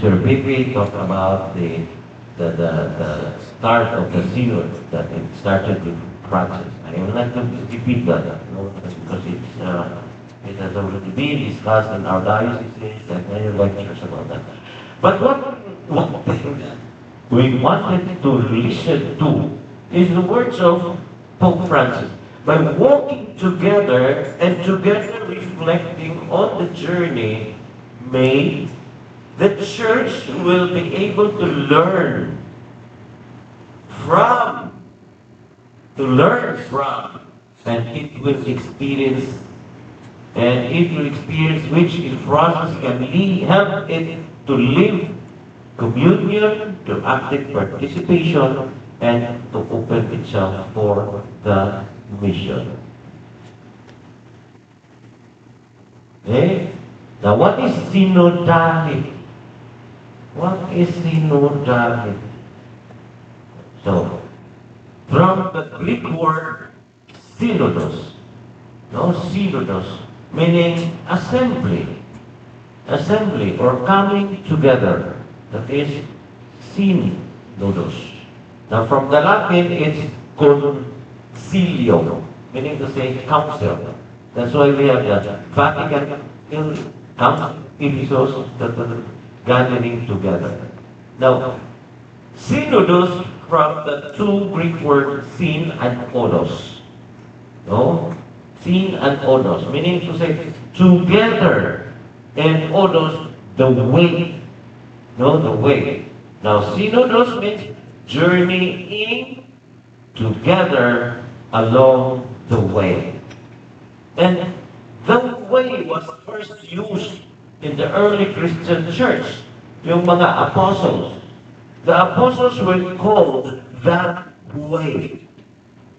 Sir Bibi talked about the start of the synod, that it started with Francis. I am not going to repeat that, no, because it has already been discussed in our diocese and many lectures about that. But one thing that we wanted to listen to is the words of Pope Francis. By walking together and together reflecting on the journey made, the church will be able to learn from, and it will experience, which in process can help it to live communion, to active participation, and to open itself for the mission. Okay? Now, what is synodality? What is synodality? So, from the Greek word synodos, no, synodos, meaning assembly or coming together. That is synodos. Now, from the Latin, it's concilio, meaning to say council. That's why we have the Vatican Council, the gathering together. Now, synodos from the two Greek words syn and odos. No? Syn and odos, meaning to say together, and odos, the way. No, the way. Now, synodos means journeying together along the way. And the way was first used in the early Christian church, yung mga apostles. The apostles were called that way.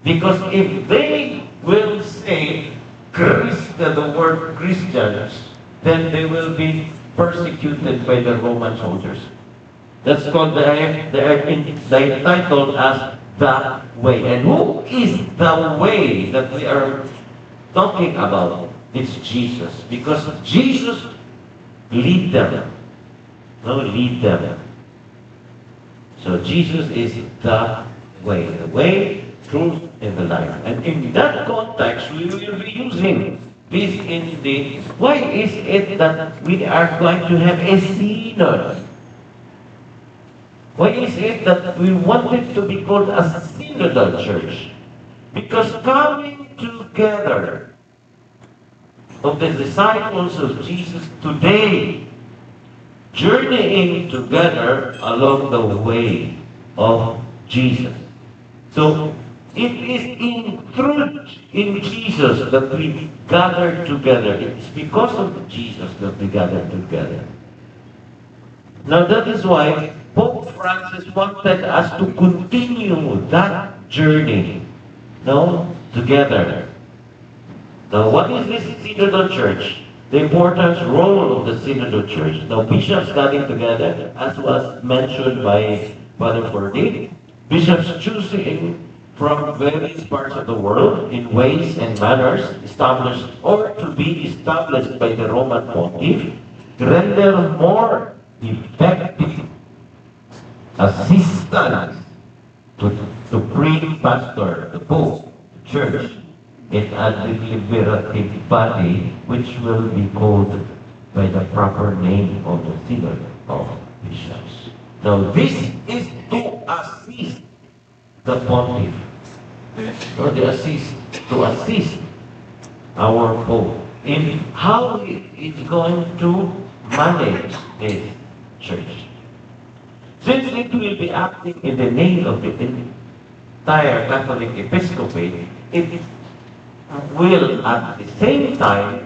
Because if they will say the word Christians, then they will be persecuted by the Roman soldiers. That's called they're titled as the way. And who is the way that we are talking about? It's Jesus. Because Jesus lead them. No, lead them. So Jesus is the way, truth, and the life. And in that context, we will be using this in the, why is it that we are going to have a synod? Why is it that we wanted to be called a synodal church? Because coming together of the disciples of Jesus today, journeying together along the way of Jesus. So, it is in truth in Jesus that we gather together. It's because of Jesus that we gather together. Now that is why Pope Francis wanted us to continue that journey, together. Now, what is this synodal church? The important role of the synodal church. Now, bishops getting together, as was mentioned by Father Fordy, bishops choosing from various parts of the world in ways and manners established or to be established by the Roman Pontiff, render more effective assistance to supreme pastor, the Pope, the Church, in a deliberative body which will be called by the proper name of the Synod of Bishops. Now, this is to assist the Pontiff, or to assist our Pope in how he is going to manage this church. Since it will be acting in the name of the entire Catholic Episcopate, it will at the same time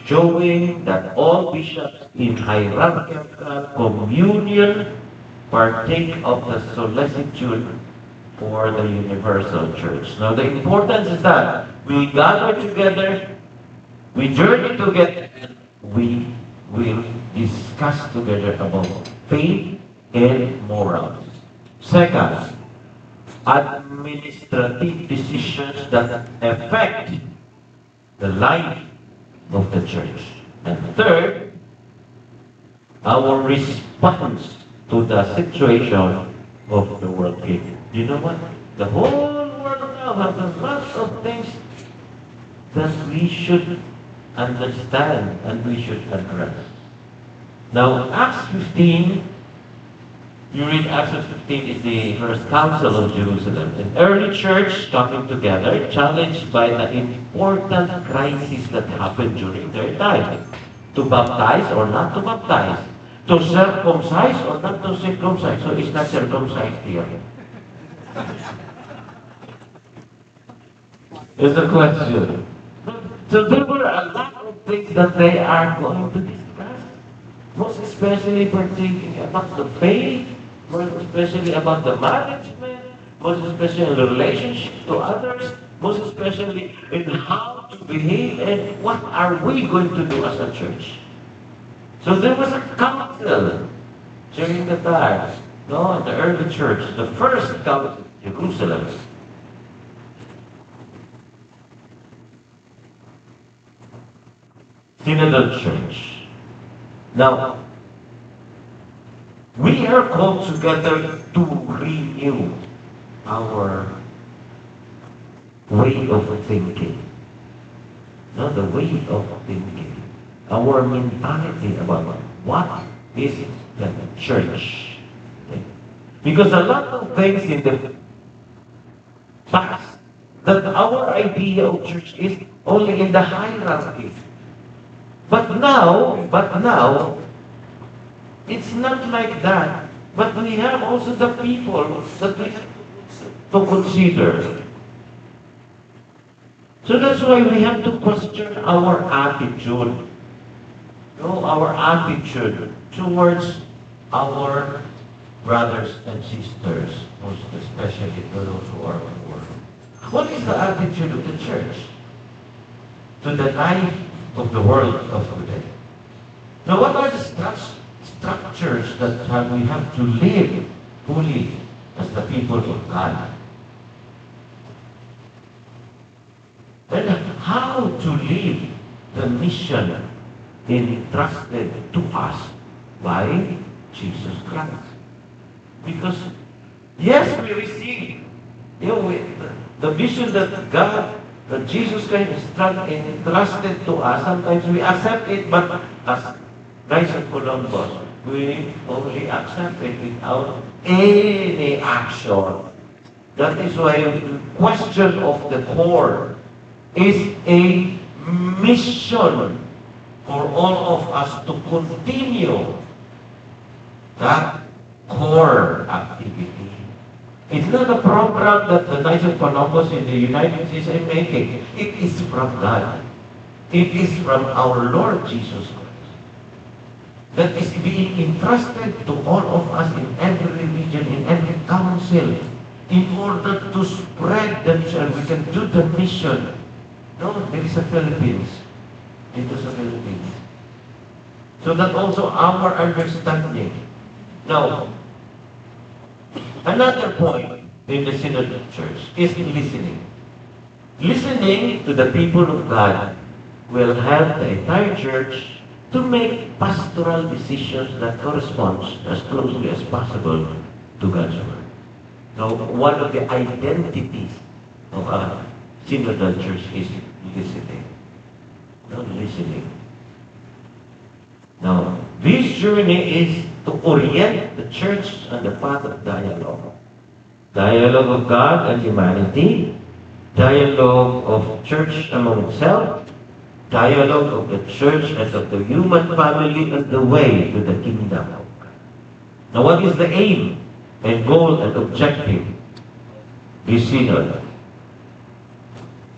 showing that all bishops in hierarchical communion partake of the solicitude for the universal church. Now the importance is that we gather together, we journey together, and we will discuss together about faith and morals. Second, administrative decisions that affect the life of the church. And third, our response to the situation of the world king. You know what? The whole world now has a lot of things that we should understand and we should address. Now, Acts 15, you read Acts 15 is the first council of Jerusalem. An early church coming together, challenged by the important crisis that happened during their time. To baptize or not to baptize. To circumcise or not to circumcise. So it's not circumcised here. Is the question. So there were a lot of things that they are going to discuss. Most especially pertaining about the faith, most especially about the management, most especially in the relationship to others, most especially in how to behave and what are we going to do as a church. So there was a council during the time, no, the early church, the first council in Jerusalem. Synodal Church. Now, we are called together to renew our way of thinking. No, the way of thinking. Our mentality about what is the church. Okay? Because a lot of things in the past that our idea of church is only in the hierarchy. But now, it's not like that. But we have also the people that we have to consider. So that's why we have to question our attitude. No, our attitude towards our brothers and sisters, most especially those who are poor. What is the attitude of the church to the life of the world of today? Now, what are the structures that we have to live fully as the people of God? And how to live the mission entrusted to us by Jesus Christ. Because, yes, we receive the mission that God, that Jesus Christ entrusted to us. Sometimes we accept it, but as Knights of Columbus, we only accept it without any action. That is why the question of the core is a mission for all of us to continue that core activity. It's not a program that the Knights of Columbus in the United States are making. It is from God. It is from our Lord Jesus Christ. That is being entrusted to all of us in every region, in every council, in order to spread themselves. We can do the mission. No, there is a Philippines. It is a Philippines. So that also our understanding. Now, another point in the Synod Church is listening. Listening to the people of God will help the entire church to make pastoral decisions that correspond as closely as possible to God's Word. Now, one of the identities of a Synodal Church is listening. Not listening. Now, this journey is to orient the church on the path of dialogue. Dialogue of God and humanity, dialogue of church among itself, dialogue of the church and of the human family on the way to the kingdom of God. Now, what is the aim and goal and objective? This synod.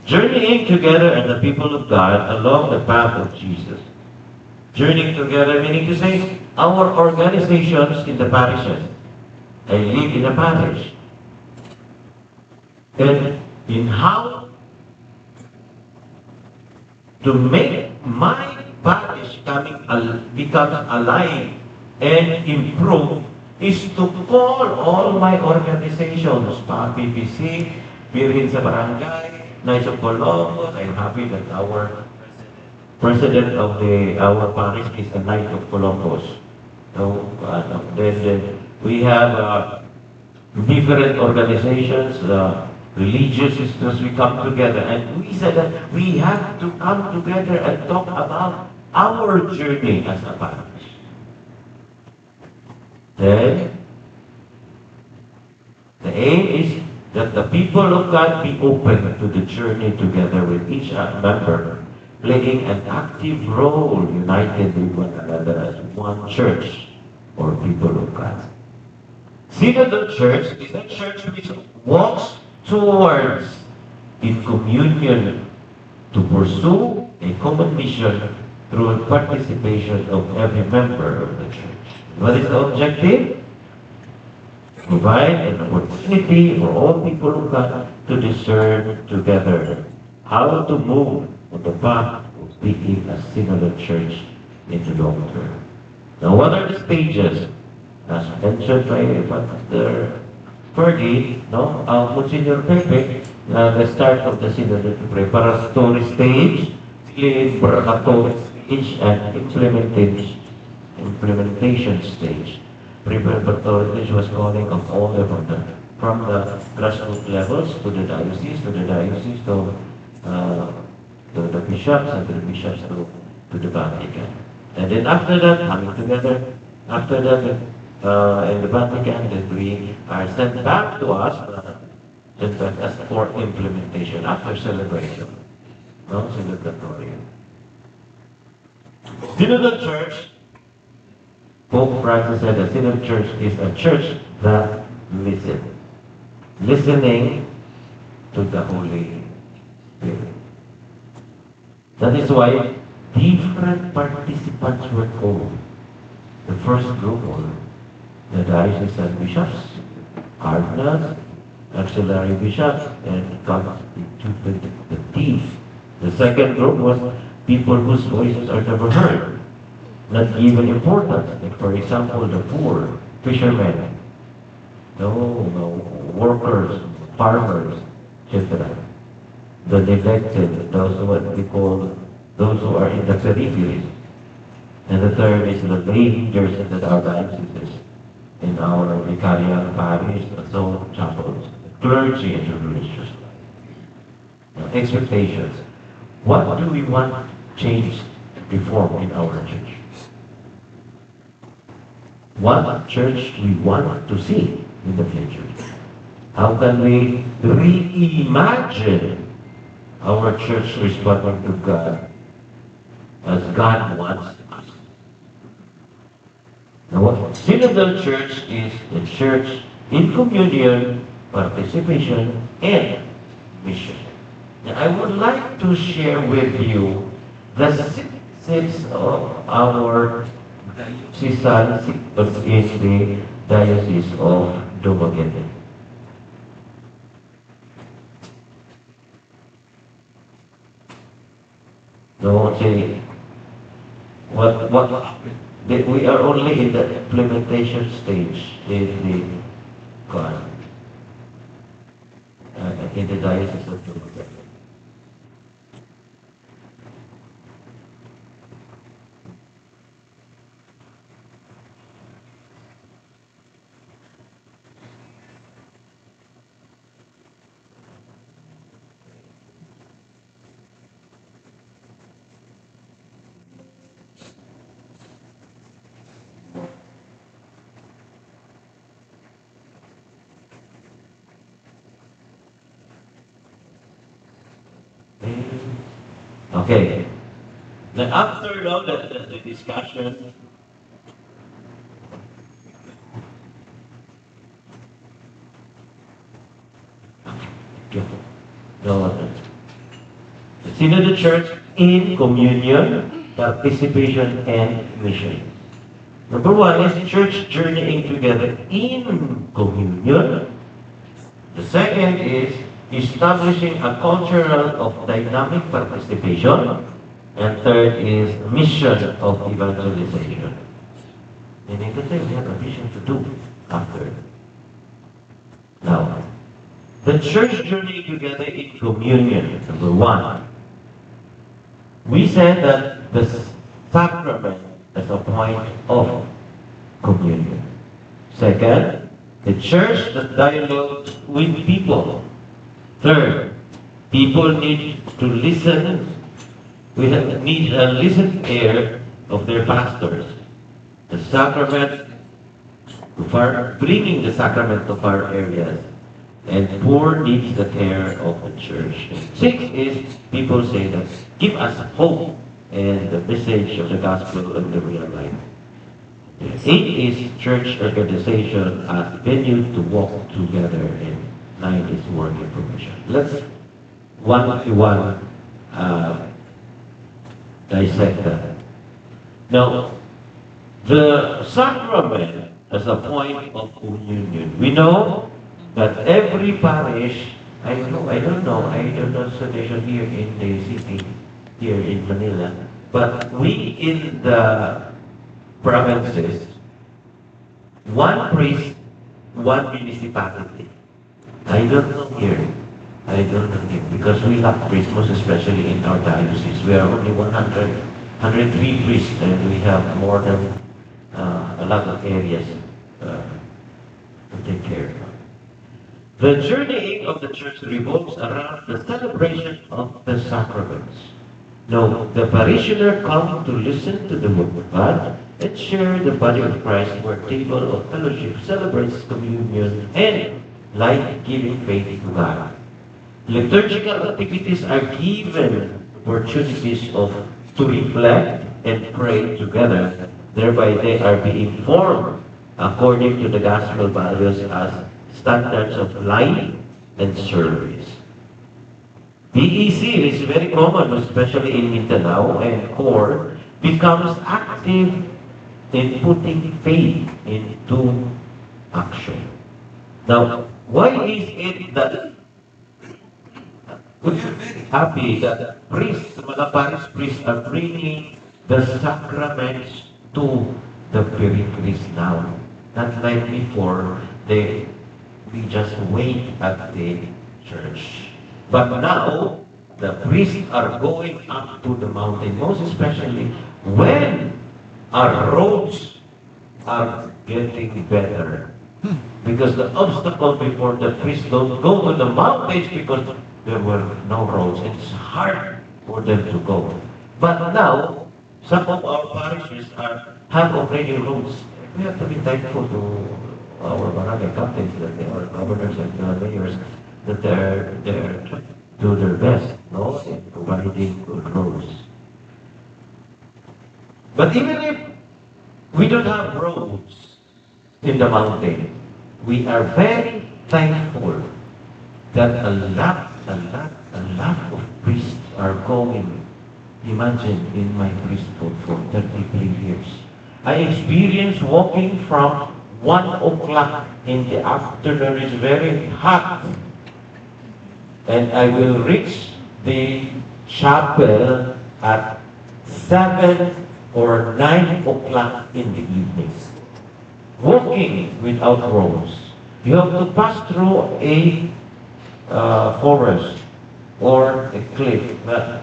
Journeying together as the people of God along the path of Jesus. Journeying together meaning to say, our organizations in the parishes. I live in a parish. And in how to make my parish become alive and improve is to call all my organizations, PPC, Birhin sa Barangay, Knights of Columbus. I'm happy that our president of our parish is a Knight of Columbus. No, then we have different organizations, religious systems, we come together. And we said that we have to come together and talk about our journey as a parish. Then, the aim is that the people of God be open to the journey together with each member, playing an active role united with one another as one church or people of God. Synodal Church is a church which walks towards in communion to pursue a common mission through participation of every member of the church. What is the objective? Provide an opportunity for all people of God to discern together how to move on the path of being a synodal church in the long term. Now, what are the stages? As mentioned by Pastor Fergie, no? Monsignor Pepe, the start of the synodal preparatory stage, preparatory stage, and implementation stage. Preparatory stage was calling of all from the grassroots levels to the diocese, to the bishops, and to the bishops to the Vatican. And then after that, coming together, after that, in the Vatican, that we are sent back to us, sent back as for implementation after celebration. No, celebratory. Synodal Church, Pope Francis said the Synodal Church is a church that listens. Listening to the Holy Spirit. That is why different participants were called. The first group was the diocesan bishops, cardinals, auxiliary bishops, and constituted the team. The second group was people whose voices are never heard, not given importance. Like for example, the poor, fishermen, workers, farmers, etc. The neglected, those what we call those who are in the periphery. And the third is the lay leaders in the dioceses, in our vicarial parish, the soul chapels, clergy and the religious life. Expectations. What do we want changed and reformed in our church? What church we want to see in the future? How can we reimagine our church responding to God as God wants us? Now, Synodal Church is the church in communion, participation, and mission. Now, I would like to share with you the six of our diocesan synods in the Diocese of Dumaguete. No, say, we are only in the implementation stage in the Diocese of Dumaguete. Okay. Then after the discussion, the Synod of the Church in communion, participation, and mission. Number one is church journeying together in communion. The second is establishing a culture of dynamic participation. And third is mission of evangelization. Meaning that we have a mission to do after. Now, the church journey together in communion, number one. We said that the sacrament is a point of communion. Second, a church that dialogues with people. Third, people need to listen. Need a listening ear of their pastors. The sacrament bringing the sacrament to far areas. And poor needs the care of the church. Six is people say that give us hope and the message of the gospel in the real life. Eight is church organization as venue to walk together, and nine is work information. Let's one by one dissect that. Now, the sacrament as a point of communion. We know that every parish, I don't know situation here in the city, here in Manila, but we in the provinces, one priest, one municipality. I don't know here. I don't know here because we have priests, most especially in our diocese. We are only 103 priests, and we have more than a lot of areas to take care of. The journeying of the church revolves around the celebration of the sacraments. Now, the parishioner comes to listen to the word of God and share the body of Christ, where table of fellowship celebrates communion and life-giving faith to God. Liturgical activities are given opportunities to reflect and pray together. Thereby, they are being formed according to the gospel values as standards of life and service. BEC is very common, especially in Mindanao, and CORE becomes active in putting faith into action. Now, why is it that we are very happy that priests, mga parish priests are bringing the sacraments to the peripheries now? Not like before, we just wait at the church. But now, the priests are going up to the mountain, most especially when our roads are getting better. Because the obstacle before the priests don't go to the mountains because there were no roads. It's hard for them to go. But now, some of our parishes have already roads. We have to be thankful to our barangay captains, that they are governors and mayors, that they're do their best, no, in providing good roads. But even if we don't have roads in the mountain, we are very thankful that a lot of priests are going. Imagine in my priesthood for 33 years. I experienced walking from 1 o'clock in the afternoon. It's very hot. And I will reach the chapel at 7 or 9 o'clock in the evening. Walking without roads. You have to pass through a forest or a cliff na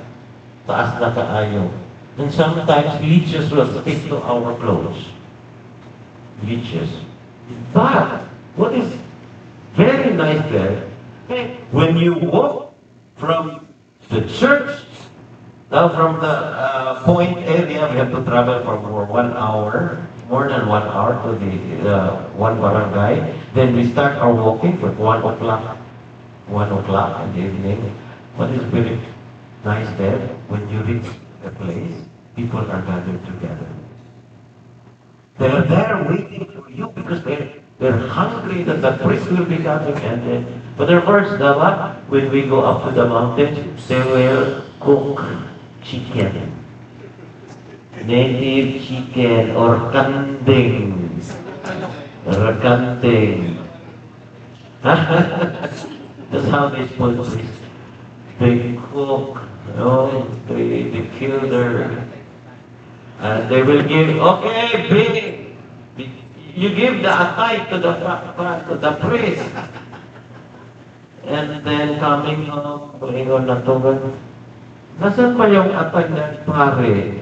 taas na kaayo. And sometimes leeches will stick to our clothes. Leeches. But what is very nice there, when you walk from the church, from the point area, we have to travel for 1 hour, more than 1 hour to the one barangay. Then we start our walking for 1 o'clock. 1 o'clock in the evening. What is very nice there, when you reach the place, people are gathered together. They're there waiting for you because they're hungry that the priest will be coming. And then, but their first, when we go up to the mountain, they will cook chicken. Native chicken or kanding. Or kanding. That's how they spoil priests. They cook, they kill their, and they will give, okay, bring it. You give the atay to the priest. And then coming home, bulingon na tugan. Nasaan pa yung atay ng pare?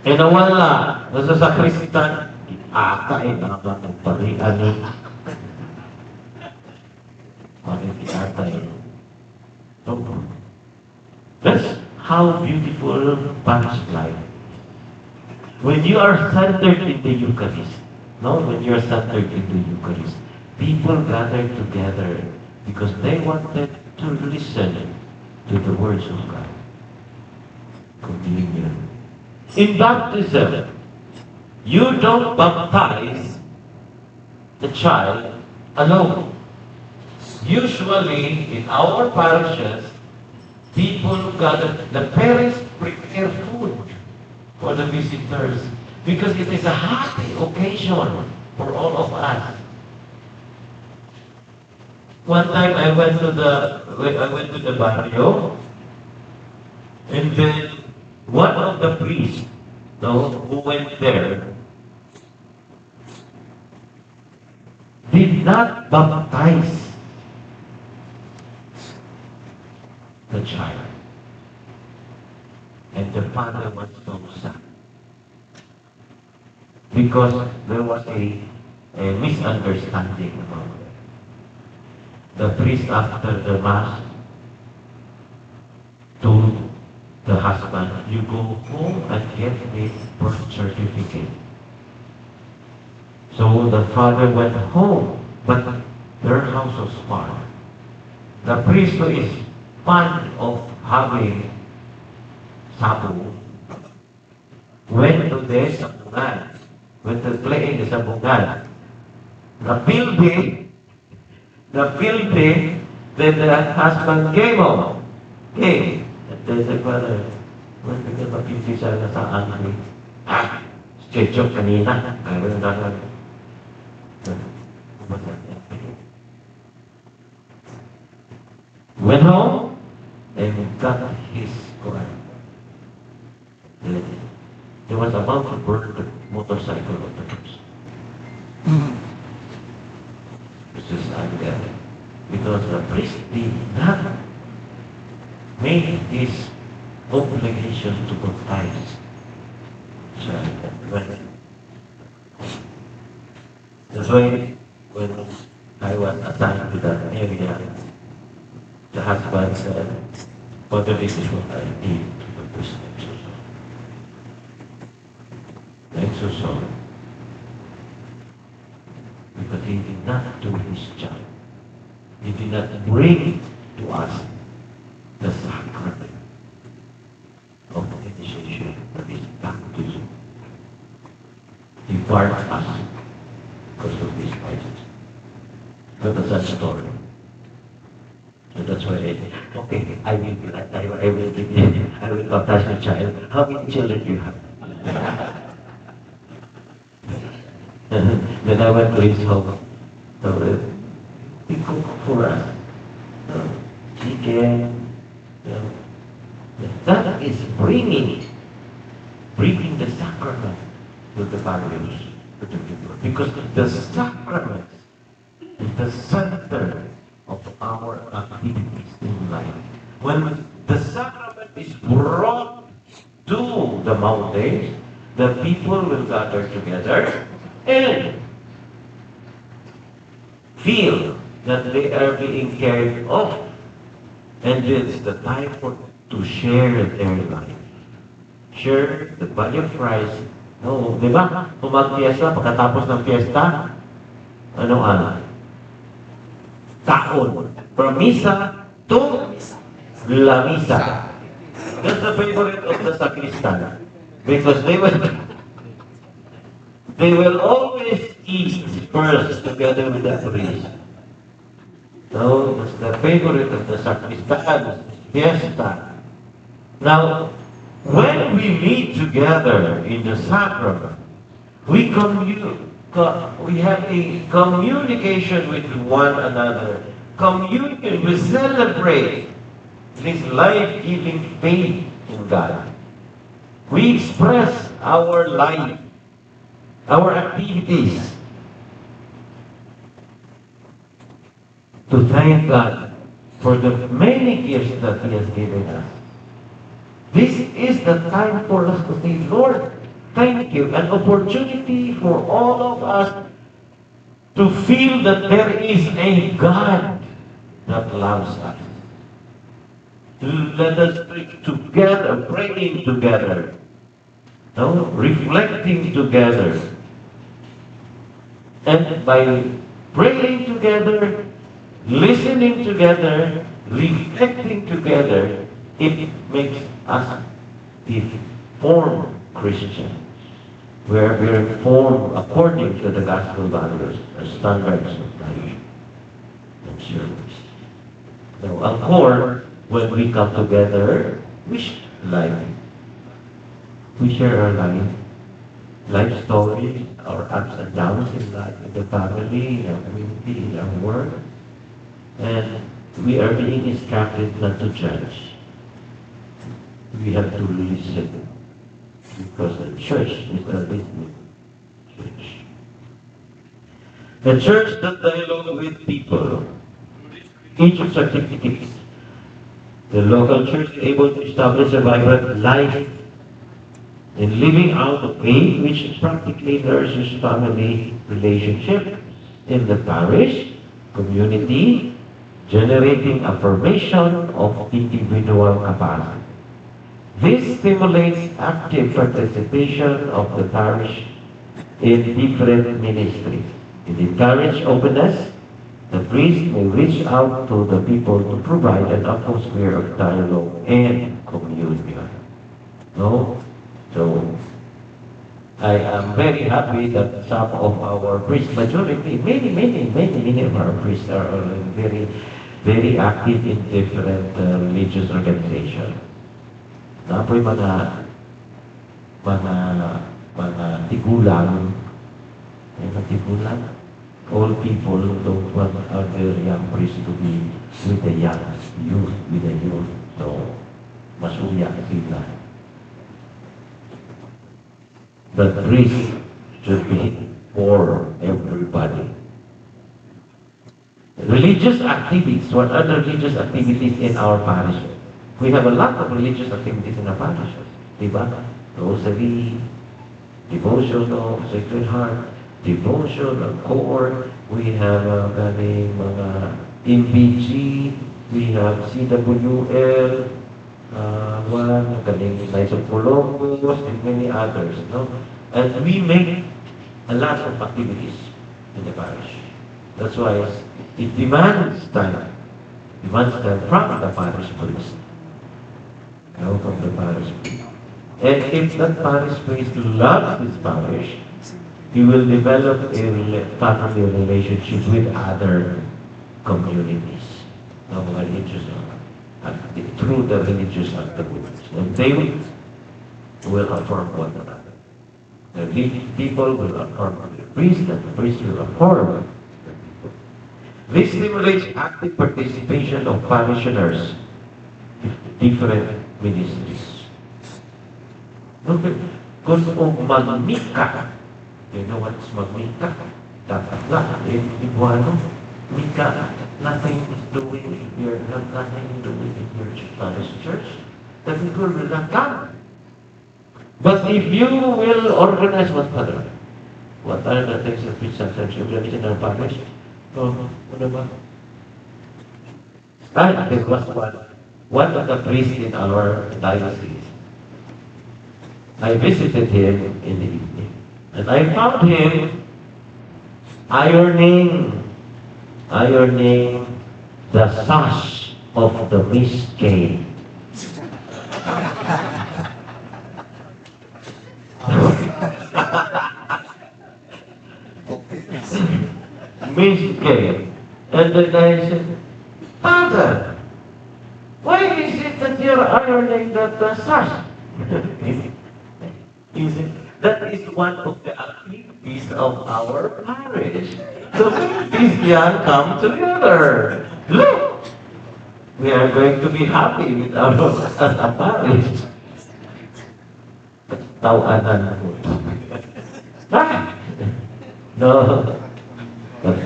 E nawala, nasa sakristan. Aka naman ng parian yun. Ata So, that's how beautiful past life. When you are centered in the Eucharist, no, when you are centered in the Eucharist, people gather together because they wanted to listen to the words of God. Communion. In baptism, you don't baptize the child alone. Usually, in our parishes, people gather, the parents prepare food for the visitors because it is a happy occasion for all of us. One time I went to the barrio, and then one of the priests, no, who went there, did not baptize the child. And the father was so sad. Because there was a misunderstanding about it. The priest after the mass told the husband, you go home and get a birth certificate. So the father went home, but their house was far. The priest who is fond of having sabu went to the sabungan, went to play in the sabungan. The filthy, then the husband came home. Came. And then the father, went to get mapilti siya sa angry. Sketchup kanina. Ayaw na lang. Went home and got his Quran. He was about to burn the motorcycle of the person. This is unfair. Because the priest did not make his obligation to baptize. So, that's why when I was assigned to that area, the husband said, Father, this is what I did to the priest. I'm so sorry. Because he did not do his job. He did not bring to us the sacrament of initiation, that is baptism. He barred us because of his vices. But that's a story. So that's why okay, I will baptize my child. How many children do you have? Then I went to his home. So he cooked for us. Chicken. That is bringing the sacrament to the barrios, to the people. Because the sacrament is the center of our activities in life. When the sacrament is brought to the mountains, the people will gather together and feel that they are being cared of. And it's the time to share their life. Share the body of Christ. No, di ba? Kung mag-fiesta, pagkatapos ng fiesta, ano? Taon. From misa to la misa. That's the favorite of the sacristan. Because they will always eat first together with the priest. So, that's the favorite of the sacristan, fiesta. Now, when we meet together in the sacrament, we have a communication with one another. Communion, we celebrate this life-giving faith in God. We express our life, our activities, to thank God for the many gifts that He has given us. This is the time for us to say, Lord, thank you, an opportunity for all of us to feel that there is a God that loves us. To let us speak together, praying together, no? Reflecting together. And by praying together, listening together, reflecting together, it makes us informed Christians. Where we are formed according to the gospel values and standards of life and service. Now, ang core, when we come together, we share life. We share our life stories, our ups and downs in life, in the family, in our community, in our work. And we are being instructed not to judge. We have to listen. Because the church is a listening church. The church that dialogue with people, each certificates. The local church is able to establish a vibrant life in living out of faith, which practically nourishes family relationship in the parish, community, generating affirmation of individual capacity. This stimulates active participation of the parish in different ministries. It encourages openness. The priest may reach out to the people to provide an atmosphere of dialogue and communion. No? So, I am very happy that some of our priests, majority, many of our priests are very, very active in different religious organizations. Apoy mga tigulang, all people don't want other young priests to be with the young youth, so masuya sila. The priest should be for everybody. Religious activities, what are the religious activities in our parish? We have a lot of religious activities in our parishes. Diba? Rosary, devotion of Sacred Heart, devotion of core. We have mga MBG, we have CWL, Knights of Columbus, and many others. No? And we make a lot of activities in the parish. That's why it demands time from the parish priest. From the parish priest. And if that parish priest loves his parish, he will develop a family relationship with other communities, through the religious activities. And they will affirm one another. The people will affirm the priest, and the priest will affirm the people. This stimulates active participation of parishioners in different ministries. Kung magmika, you know what's magmika? Dapat lang, Ibuano, mika, nothing is doing if you're not nothing doing in your parish church, the people will not come. But if you will organize what are the things that we sometimes organize in our parish? Ano ba? There was one of the priests in our diocese. I visited him in the evening, and I found him ironing the sash of the Miss K. Miss K. And then I said, Father, why is it that you're ironing that sash? He said, that is one of the activities of our parish. So Christians come together. Look, we are going to be happy with our parish. Tawanan po. No. But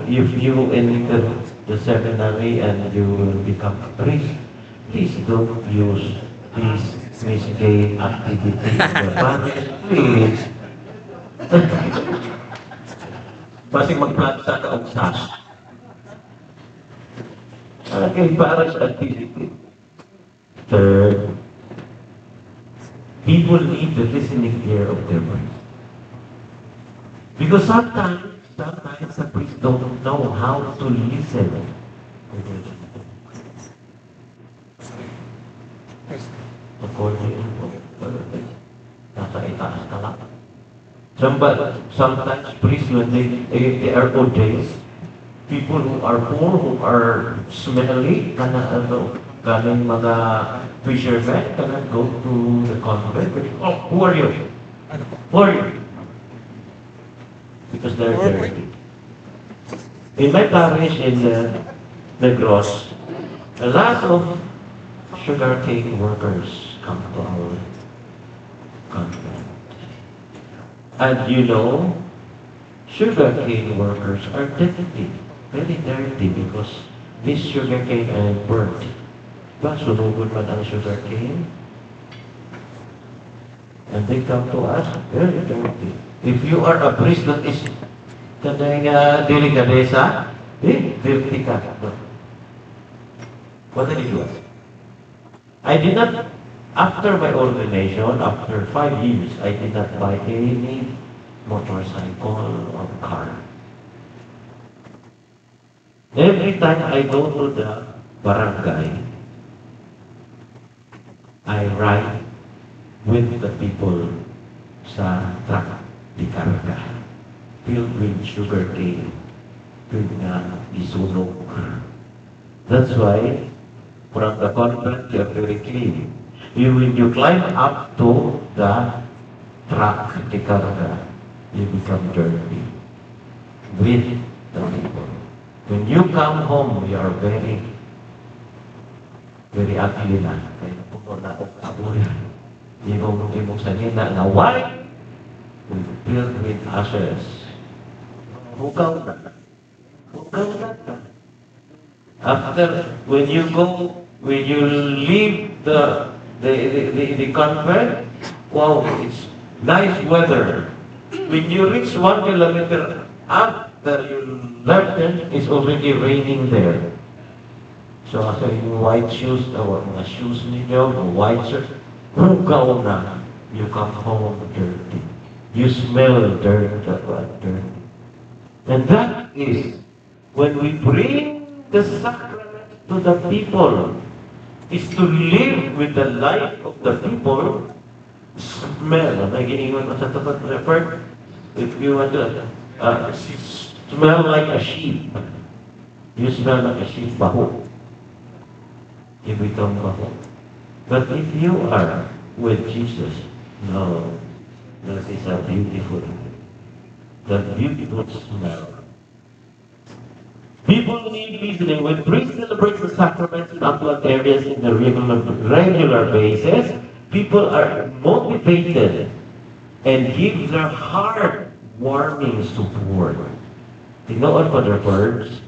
if you enter the seminary and you will become a priest, please don't use this misgay activity in the parish Please. Basing mag-plan sa kaugsas. Okay, parish activity. Third, people need the listening ear of their priest. Because sometimes the priests don't know how to listen. According to nasa itaas ka lang. Sometimes priests, when they are ordained, people who are poor, who are smelly, kaning mga fishermen, cannot go to the convent. Oh, who are you? Who are you? Because they're dirty. In my parish in Negros, a lot of sugarcane workers come to our convent. And you know, sugarcane workers are dirty, very dirty, because this sugarcane ay burnt. Diba, sunugod man ang sugarcane? And they come to us, very dirty. If you are a priest that is kanang delikadesa, dirty ka. What did you do? I did not, after my ordination, after 5 years, I did not buy any motorcycle or car. Every time I go to the barangay, I ride with the people sa truck di karga, filled with sugar cane, filled na isunog. That's why, from the convent, you are very clean. When you climb up to the truck di karga, you become dirty with the people. When you come home, you are very, very ugly na. Kaya puno na o kabulan. Imong sanina na white, filled with ashes. Hugaw na. Hugaw na. After, when you leave the convent, wow, it's nice weather. When you reach 1 kilometer after you left it, it's already raining there. So after yung white shoes, mga shoes ninyo, mga white shirt, hugaw na. You come home dirty. You smell dirty. And that is when we bring the sacrament to the people, is to live with the life of the people, smell. Nagiingon mo sa tapat report, if you want to smell like a sheep, you smell like a sheep, baho. You become baho. But if you are with Jesus, no, that is a beautiful smell. People need listening. When priests celebrate the sacraments in upland areas in a regular basis, people are motivated and give their heart warming support. Tinood pa their words?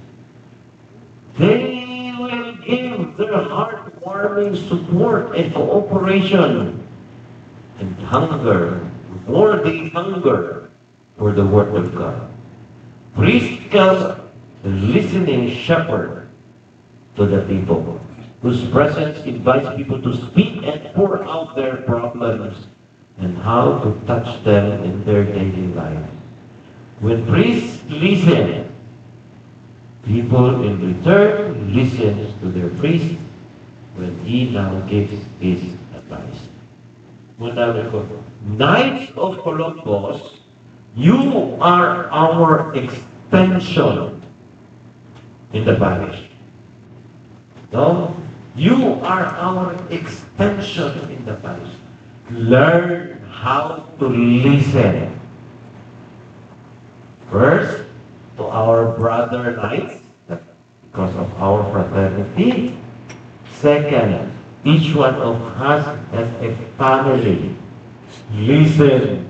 They will give their heart-warming support and cooperation and hunger, worthy hunger for the Word of God. Priests become a listening shepherd to the people, whose presence invites people to speak and pour out their problems and how to touch them in their daily life. When priests listen, people in return listen to their priest when he now gives his advice. Knights of Columbus, you are our extension in the parish. No? You are our extension in the parish. Learn how to listen. First, to our brother knights, because of our fraternity. Second, each one of us as a family. Listen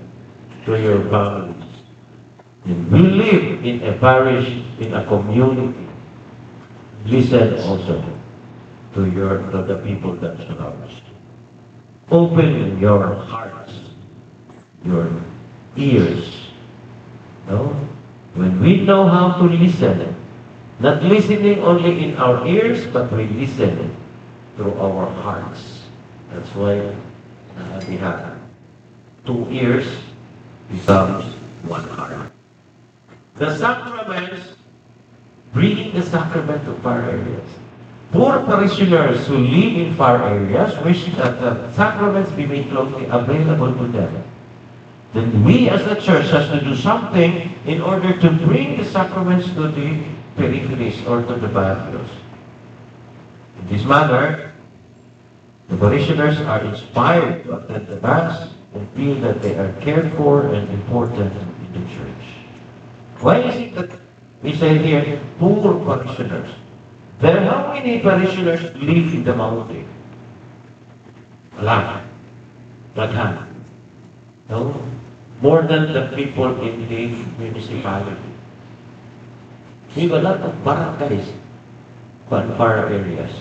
to your families. And we live in a parish, in a community. Listen also to the people that surround us. Open your hearts. your ears. No? When we know how to listen, not listening only in our ears, but we listen through our hearts. That's why we have two ears becomes one heart. The sacraments, bringing the sacrament to far areas. Poor parishioners who live in far areas wish that the sacraments be made closely available to them. Then we as a church has to do something in order to bring the sacraments to the peripheries or to the barrios. In this manner, the parishioners are inspired to attend the Mass and feel that they are cared for and important in the church. Why is it that we say here, poor parishioners? There are how many parishioners live in the mountain? Wala. Daghan. No? More than the people in the municipality. We have a lot of barangays, but far areas.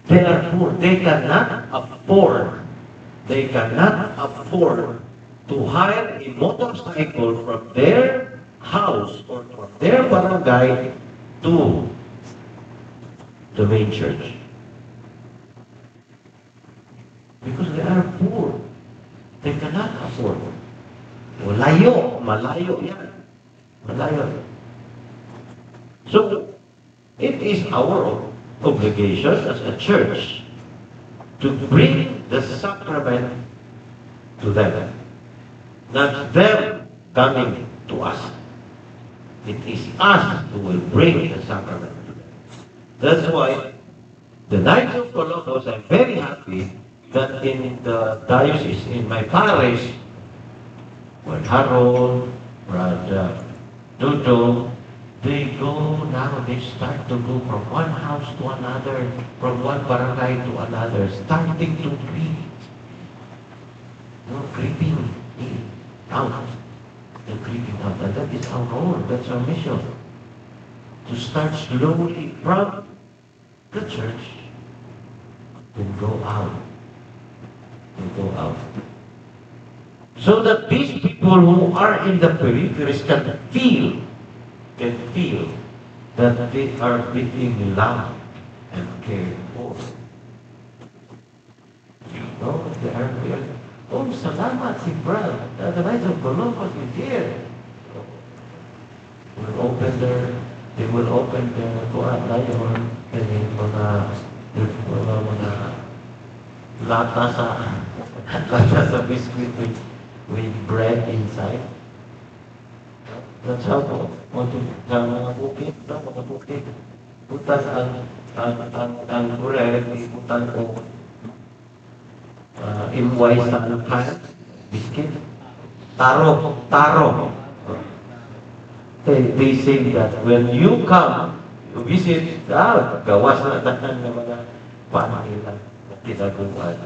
They are poor. They cannot afford to hire a motorcycle from their house or from their barangay to the main church. Because they are poor. They cannot afford. Malayo yan. Malayo. So, it is our obligation as a church to bring the sacrament to them. Not them coming to us. It is us who will bring the sacrament to them. That's why the Knights of Columbus, I'm very happy that in the diocese, in my parish, Brother Harold, Brother Dodo, they start to go from one house to another, from one barangay to another, starting to greet. Greeting out. The greeting out. And that is our role, that's our mission. To start slowly from the church and go out. So that these people who are in the peripheries can feel that they are being loved and cared for. They are here. Oh, salamat si Brad. The Knights of Columbus is here. They will open their kuat layon and mga lata sa biscuit with bread inside. That's how mga bukit. Butas ang bread, butas ko imway sa pan, biscuit. Taro. They say that when you come, you visit, gawas na ng mga pamilya na tinaguan.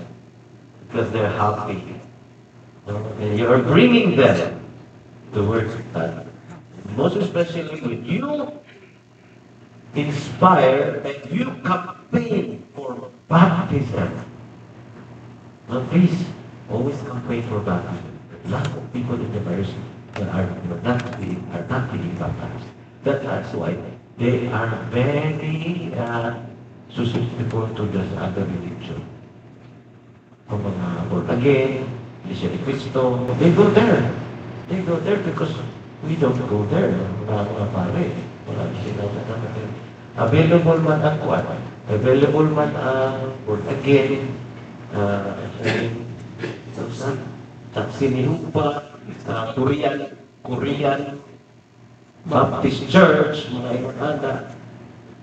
Because they're happy. And you are bringing them towards God. Most especially when you inspire and you campaign for baptism. Now please, always campaign for baptism. A lot of people in the parish are not being baptized. That's why they are very susceptible to the other religion. Kung mga born again, Iglesia ni Cristo, they go there. They go there because we don't go there. Mga pare, wala sila naman. Available man ang kuwan. Available man ang born again. Sinihupa, Korean Baptist Church, mga Imananda,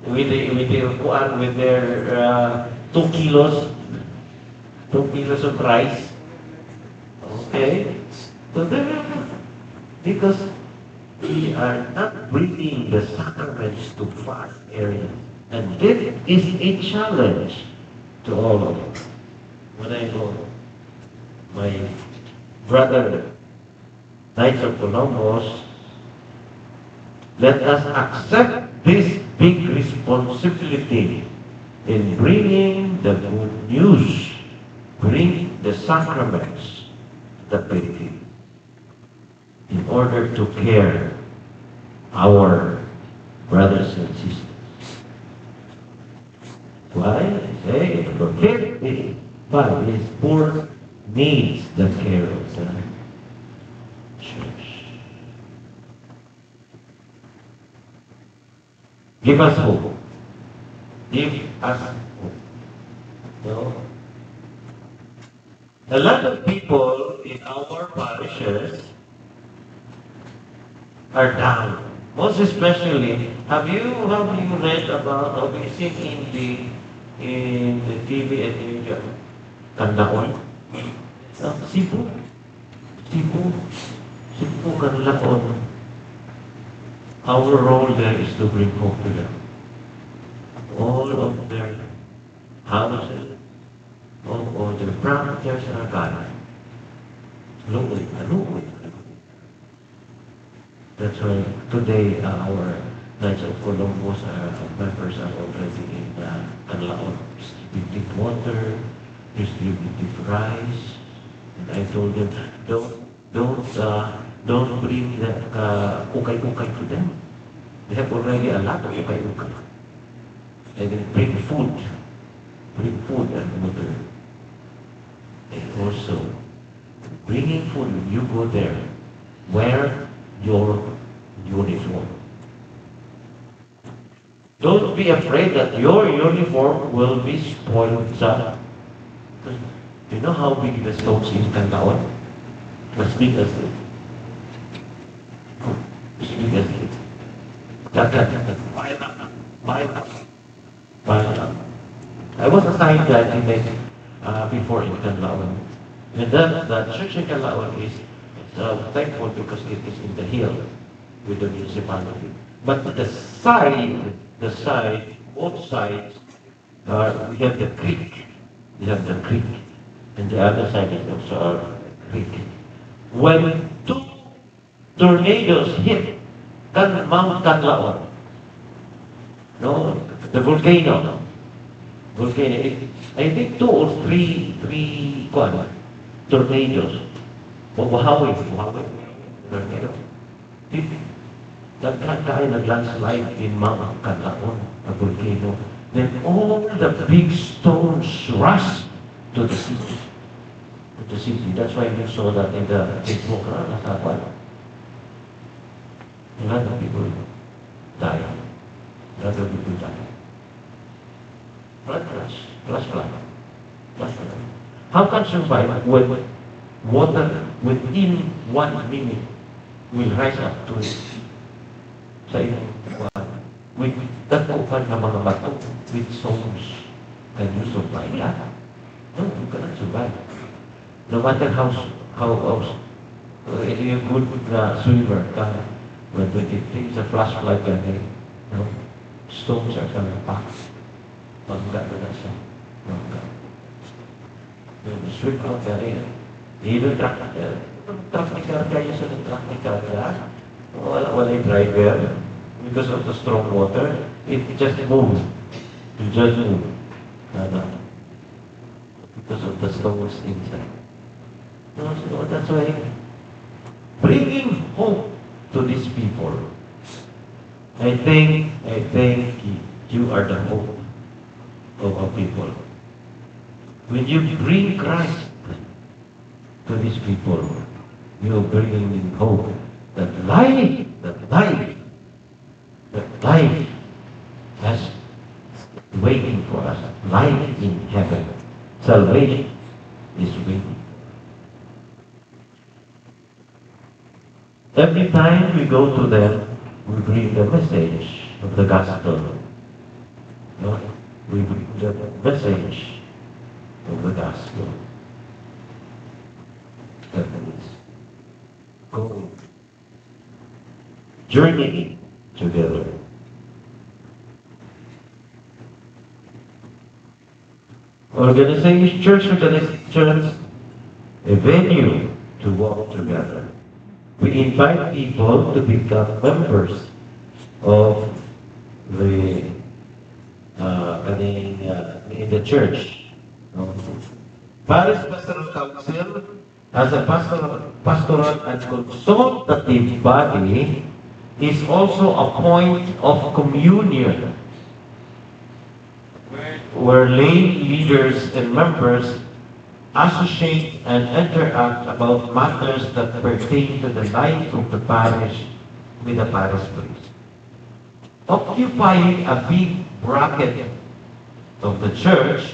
with their 2 kilos of rice. Okay? So because we are not bringing the sacraments to far areas. And this is a challenge to all of us. When I know my brother, Knights of Columbus, let us accept this big responsibility in bringing the good news, bring the sacraments adaptability in order to care our brothers and sisters. Why? I say, for 55 is poor needs the care of the church. Give us hope. Give us hope. No? A lot of people in our parishes are down. Most especially, have you read about, have you seen in the TV and media, Canlaon? Cebu, Cebu, Cebu, Canlaon. Our role there is to bring hope to them. All of their houses, all of their properties are gone. Luoy, luoy. That's why today our Knights of Columbus members are already in Canlaon, distributing water, distributing rice. And I told them, don't bring the ukay-ukay to them. They have already a lot of ukay-ukay. And then bring food and water. And also, bringing food, when you go there, wear your uniform. Don't be afraid that your uniform will be spoiled. You know how big the stones in Canlaon? As big as it. As big as it. Pile up. I was assigned that before in Canlaon. And then the church in Canlaon is thankful because it is in the hill with the municipality. But the side, both sides, we have the creek. And the other side is also a creek. When two tornadoes hit Mount Canlaon, no, the volcano, I think 2 or 3 tornadoes. Buhawi, tornado. Nag-landslide in Mount Canlaon, a volcano. Then all the big stones rushed to the city. That's why you saw that in the Facebook. A lot of people died. Flash. How can survive when water within 1 minute will rise up to sa inyong with tatupan ng mga bato with stones? Can you survive that? No, you cannot survive. No matter how if you're good swimmer, when it takes a flashlight, stones are coming back. Pagka na siya. Swim out there. Even trafficker kayo sa trafficker ka. Wala driver. Because of the strong water, it just moves. You just move. Because of the stones inside. So that's why bringing hope to these people. I think you are the hope of our people. When you bring Christ to these people, you are bringing hope that life has waiting for us. Life in heaven. Salvation is waiting. Every time we go to them, we bring the message of the gospel. No? We bring the message of the gospel. That is going, journeying together. Organization, church organization, a venue to walk together. We invite people to become members of the in the church. Parish Pastoral Council as a pastoral and consultative body, is also a point of communion where lay leaders and members associate and interact about matters that pertain to the life of the parish with the parish priest. Occupying a big bracket of the church,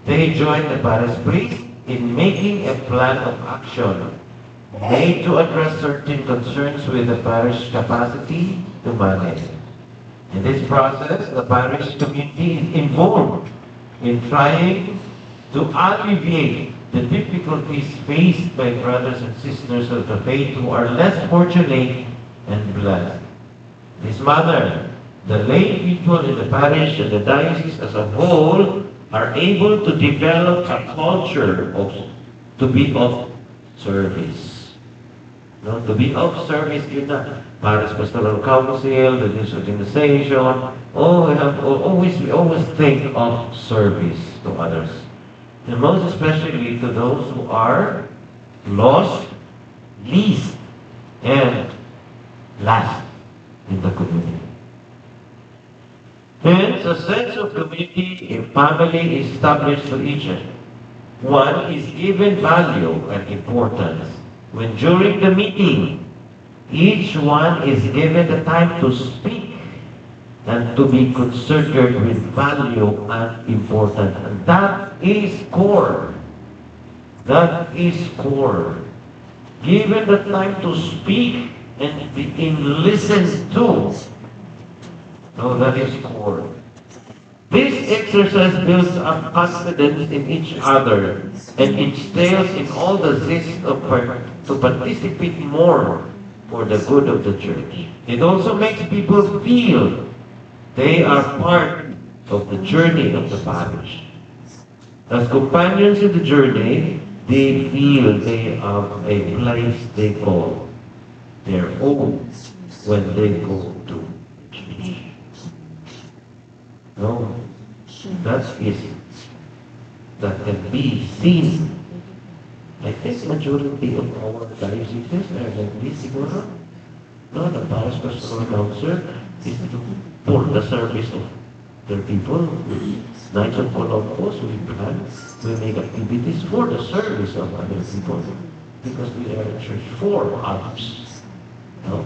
they join the parish priest in making a plan of action made to address certain concerns with the parish capacity to manage. In this process, the parish community is involved in trying to alleviate the difficulties faced by brothers and sisters of the faith who are less fortunate and blessed. In this manner, the lay people in the parish and the diocese as a whole are able to develop a culture to be of service. No, to be of service in the parish pastoral council, the news organization. We always think of service to others. And most especially to those who are lost, least, and last in the community. Hence, a sense of community and family is established for each one is given value and importance when during the meeting, each one is given the time to speak and to be considered with value and importance. And that is core. That is core. Given the time to speak and being listened to. No, that is core. This exercise builds up confidence in each other and instills in all the zest to participate more for the good of the church. It also makes people feel they are part of the journey of the parish. As companions in the journey, they feel they have a place they call their own when they go to church. No, that can be seen. I think majority of our dioceses are like this, siguro. No, the parish pastoral council is for the service of their people. Knights of Columbus, we plan, we make activities for the service of other people because we are a church for others. No?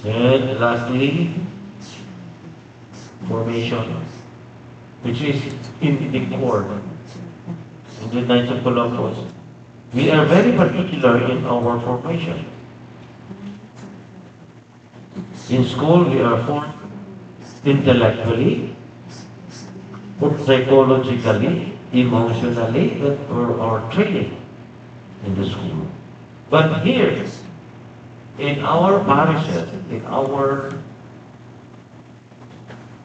And lastly, formation, which is in the core, in the Knights of Columbus. We are very particular in our formation. In school, we are formed intellectually, psychologically, emotionally, that for our training in the school. But here, in our parishes, in our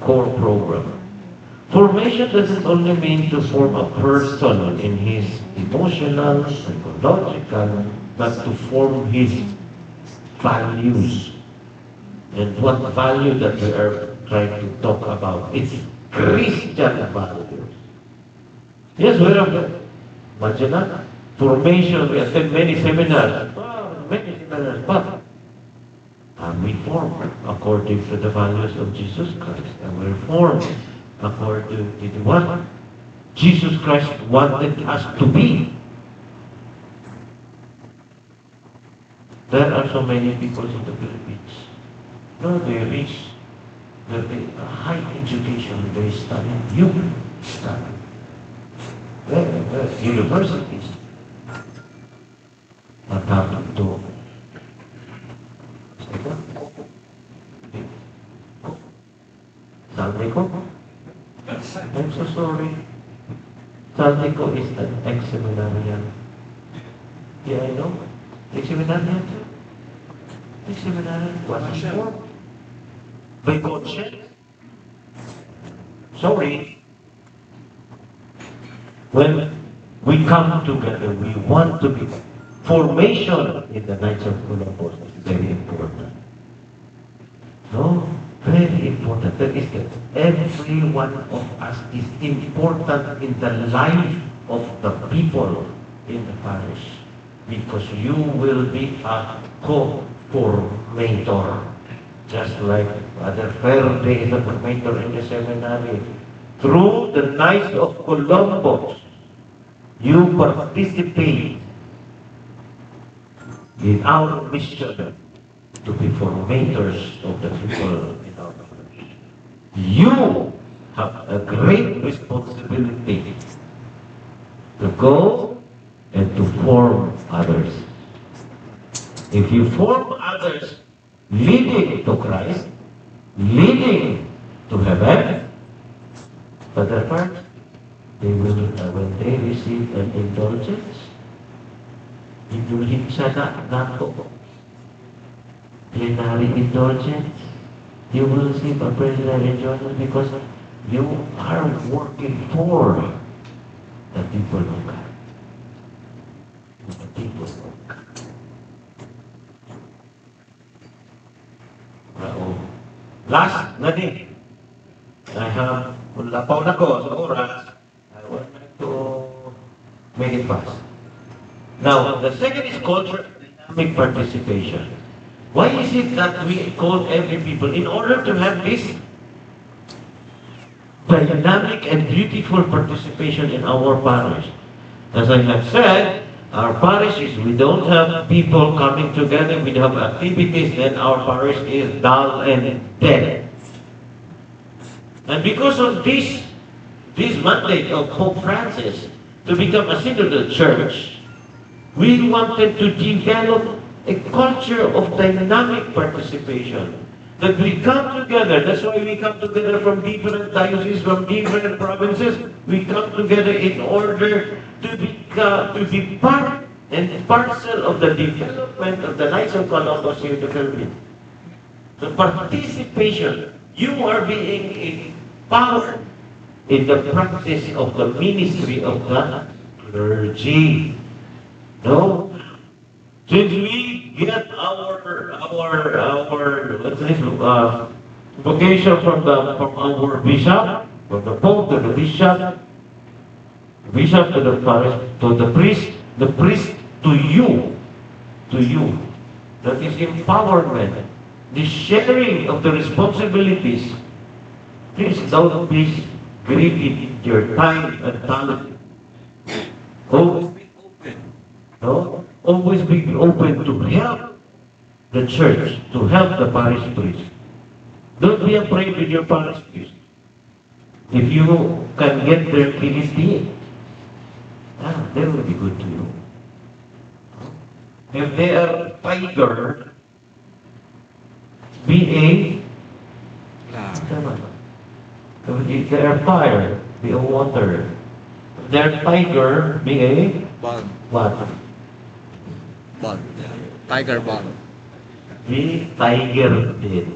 core program, formation doesn't only mean to form a person in his emotional, psychological, but to form his values. And what value that we are trying to talk about? It's Christian values. Yes, we have, imagine that. Formation, we attend many seminars. But we form according to the values of Jesus Christ. And we form according to what Jesus Christ wanted us to be. There are so many people in the Philippines. No, they reach the high education, they study, you study. The universities are coming to Saldico? I'm so sorry. Saldico is an ex-seminarian. Yeah, I know. Ex-seminarian too. Ex-seminarian was formed by conscience. Sorry. When we come together, we want to be. Formation in the Knights of Columbus is very important. No? Very important. That is that every one of us is important in the life of the people in the parish. because you will be a co-formator. Just like Father Verde is a formator in the seminary. Through the Knights of Columbus, you participate in our mission to be formators of the people in our church. You have a great responsibility to go and to form others. If you form others leading to Christ, leading to heaven, but the part, they will, when they receive an indulgence, indulhin siya na plenary indulgence, you will receive a plenary indulgence because you are working for the people of God. The people of God. Last na din. I have, lapaw na ko sa oras, I would like to make it fast. Now, the second is cultural dynamic participation. Why is it that we call every people? In order to have this dynamic and beautiful participation in our parish. As I have said, our parish is, we don't have people coming together, we have activities, then our parish is dull and dead. And because of this mandate of Pope Francis to become a synodal church, we wanted to develop a culture of dynamic participation. That we come together, that's why we come together from different dioceses, from different provinces. We come together in order to be part and parcel of the development of the Knights of Columbus here in the Philippines. So participation, you are being empowered in the practice of the ministry of the clergy. No? Since we get our vocation from our bishop, from the Pope to the bishop to the parish, to the priest to you. That is empowerment, the sharing of the responsibilities. Please don't be greedy in your time and talent. Always be open. No? Always be open to help the church, to help the parish priest. Don't be afraid with your parish priest. If you can get their kidney, they will be good to you. If they are tiger, be if they are fire, be a water. If they are tiger, be a what? Bond. Tiger bond. Be tiger din.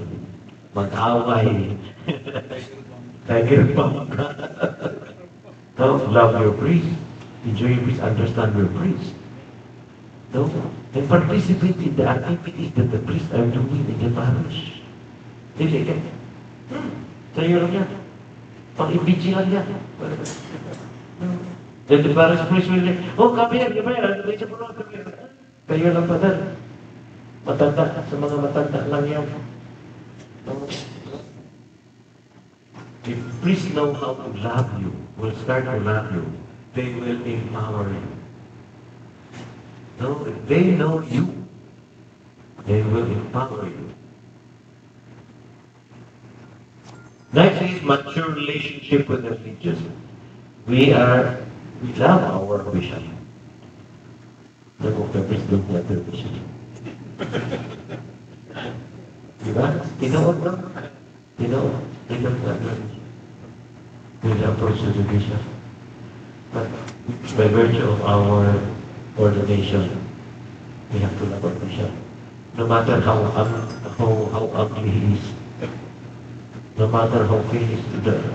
Mag-away. Tiger bond. No, love your priest. Enjoy your priest. Understand your priest. No? And participate in the activities that the priests are doing in the parish. Dili ka. Sa'yo lang yan. Pang-ibigyan lang yan. Then the parish priest will say, oh, come here. Come here. Kayo lang pa dal. Matanda. Sa mga matanda lang yan. If priests know how to love you, will start to love you, they will empower you. No, if they know you, they will empower you. Next is mature relationship with the religious. We love our bishop. The October is the other bishop. Diba? Tinood no? Tinood the other. We approach the bishop. But by virtue of our ordination, we have to love our bishop. No matter how ugly he is, no matter how face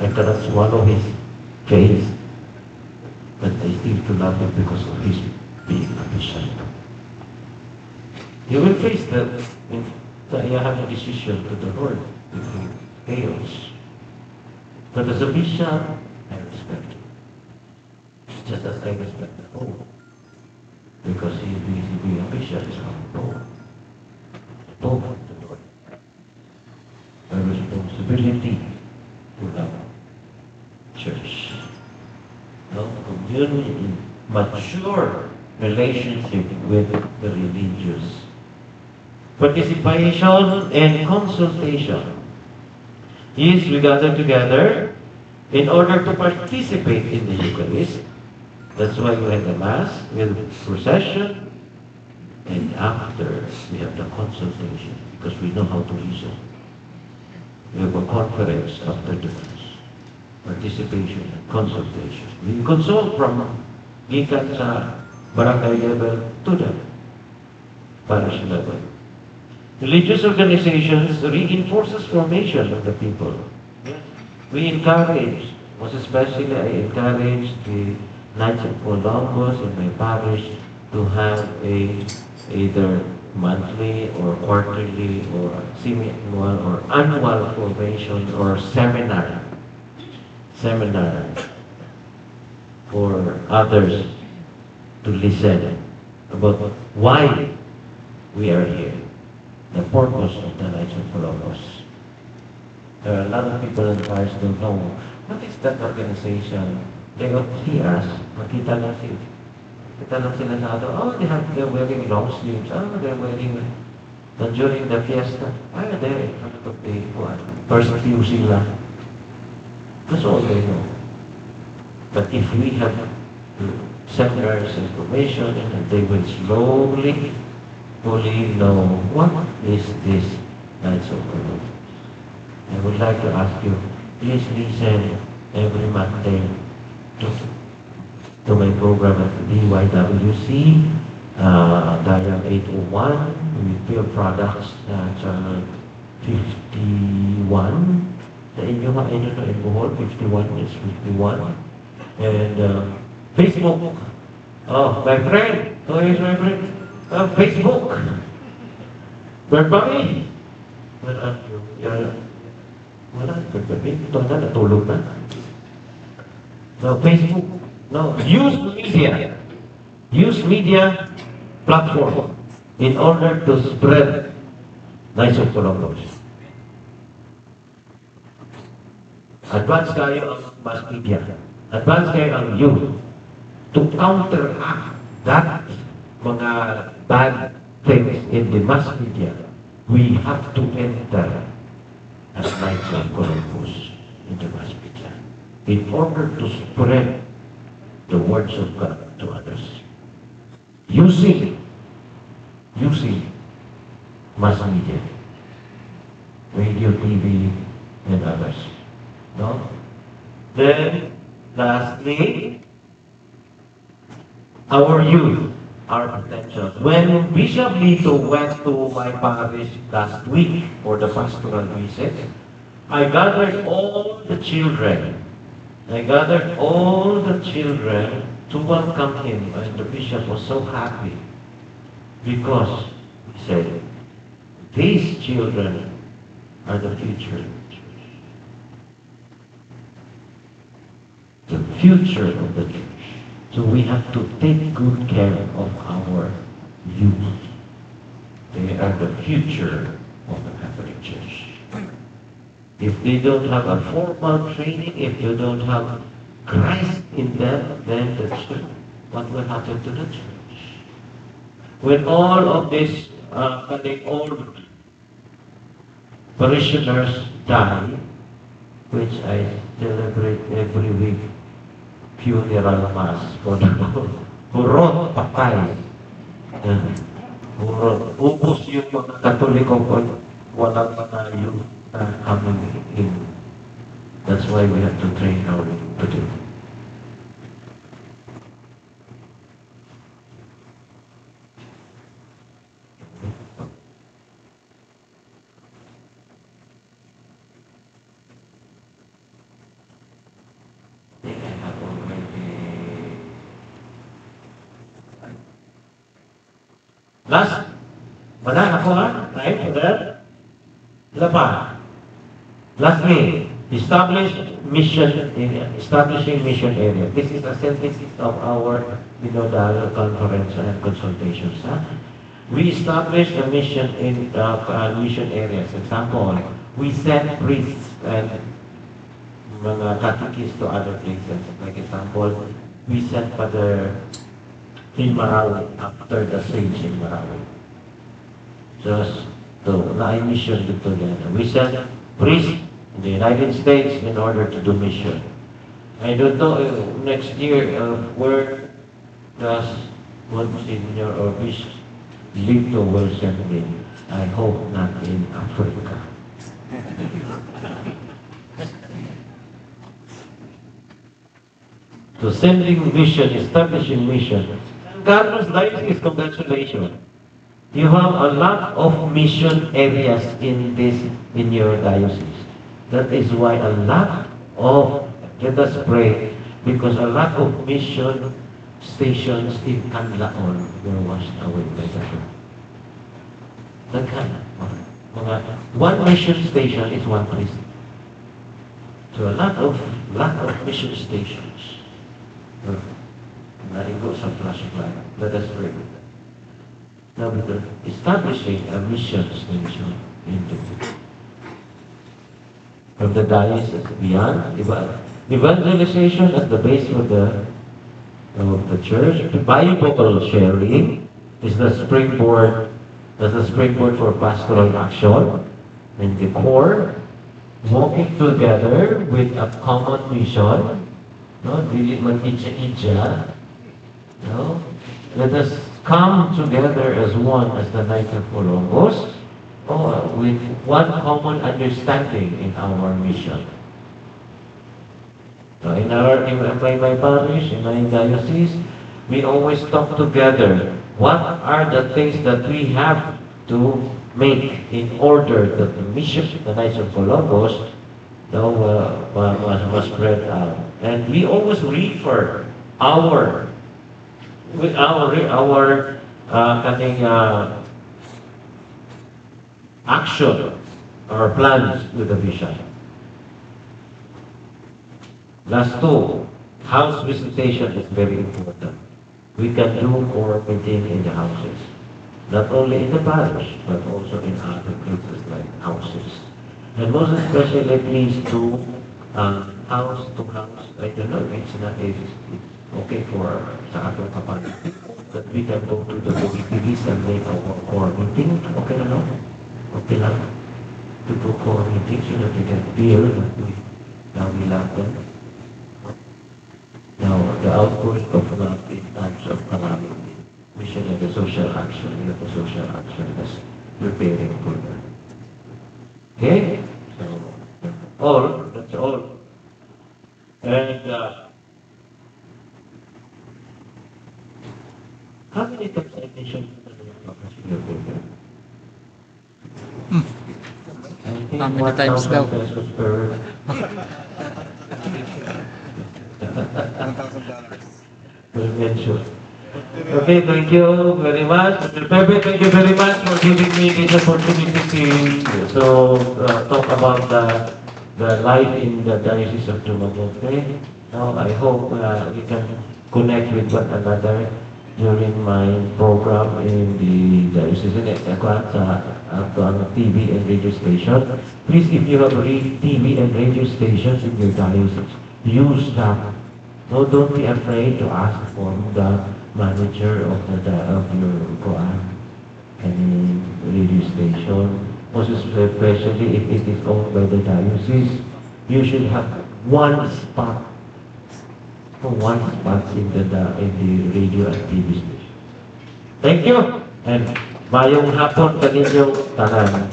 I cannot swallow his face, but I still to love him because of his being a bishop. You will face that you have a decision to the Lord if he fails. But as a bishop, I respect him. Just as I respect the Pope. because he's busy being a bishop is our Pope. The Pope of the Lord. A responsibility to love church. No, community in mature relationship with the religious. Participation and consultation. Yes, we gather together in order to participate in the Eucharist. That's why we have the Mass with procession, and after we have the consultation because we know how to listen. We have a conference after the Mass. Participation and consultation. We consult from gikan sa barangay level to the parish level. Religious organizations reinforces formation of the people. We encourage, most especially I encourage the Knights of Columbus in my parish to have either monthly or quarterly or semi-annual or annual formation or seminar for others to listen about why we are here, the purpose of the Knights of Columbus. There are a lot of people in Paris don't know what is that organization. They would see us, makita lang sila sa ato, oh, they're wearing long sleeves, oh, they're wearing, during the fiesta, they're in front of the first few sila. That's all they know. But if we have seminars, information, and they will slowly, fully know what is this Knights of Columbus. I would like to ask you, please listen every Monday to my program at DYWC, Dial 801, with Pure Products, channel 51. Sa inyo nga, in Bohol, 51 is 51. And Facebook. Oh, my friend. Who is my friend? Facebook. Where Bobby? Where are you? Wala, pagpapit. Ito na, natulog na. No, Facebook. No, use media. Use media platform in order to spread Knights of Columbus. Advance kayo ang mass media. Advance kayo ang youth to counteract that mga bad things in the mass media. We have to enter as Knights of Columbus in the mass media in order to spread the words of God to others. Using mass media, radio, TV, and others. No? Then, lastly, our youth, our potential. When Bishop Lito went to my parish last week for the pastoral visit, I gathered all the children. To welcome him, and the bishop was so happy because he said, these children are the future. The future of the church. So we have to take good care of our youth. They are the future of the Catholic Church. If they don't have a formal training, if you don't have Christ in them, then the church, what will happen to the church? When all of these old parishioners die, which I celebrate every week, funeral mass for the hurot, patay. Hurot. Ubus yung mga Katoliko ko, walang manayo na coming in. That's why we have to train our to do. Last, wala ako ha? Time for that? Wala pa? Last May. establishing mission area. This is a synthesis of our synodal conference and consultations. We establish a mission areas. Example, we send priests and mga catechists to other places. Like example, we sent Father in Marawi after the siege in Marawi. Just to mission dito yan. We sent priests in the United States in order to do mission. I don't know next year where does one senior or bishop Lito will send me. I hope not in Africa. So sending mission, establishing mission. Carlos Diocese, congratulations. You have a lot of mission areas in your diocese. That is why a lot of, let us pray, because a lot of mission stations in Canlaon were washed away by the flood. One mission station is one priest. So a lot of mission stations. Narigo sa flash flood. Let us pray. Now we're establishing a mission station in from the diocese beyond evangelization at the base of the church. The Bible sharing is the springboard. That's the springboard for pastoral action. And the core, walking together with a common mission. No, dili man itcha. No, let us come together as one, as the Knights of Columbus, with one common understanding in our mission. So in my parish, in my diocese, we always talk together. What are the things that we have to make in order that the mission, the Knights of Columbus, was spread out? And we always refer our action, our plans with the vision. Last two, house visitation is very important. We can do core meeting in the houses, not only in the parish, but also in other places like houses. And most especially, please do house to house. I don't know, it's okay for sa atong kapatid that we can go to the committees and make our core meeting. Okay na, no? Okay lang. To do core meetings so that we can build now we love them. Now, the outpost of love in times of calamity. We should have a social action. We have a social action that's preparing for that. Okay? So, that's all. And, how many times I mentioned How many times daw? $1,000. Okay, thank you very much. Mr. Pepe, thank you very much for giving me this opportunity to talk about the life in the Diocese of Dumaguete. Now, I hope we can connect with one another during my program in the Diocese on TV and radio station. Please, if you have TV and radio stations in your diocese, use them. No, don't be afraid to ask for the manager of your and radio station. Most especially if it is owned by the diocese, you should have one spot in the radio and TV station. Thank you, and mayong hapon kaninyo tanan.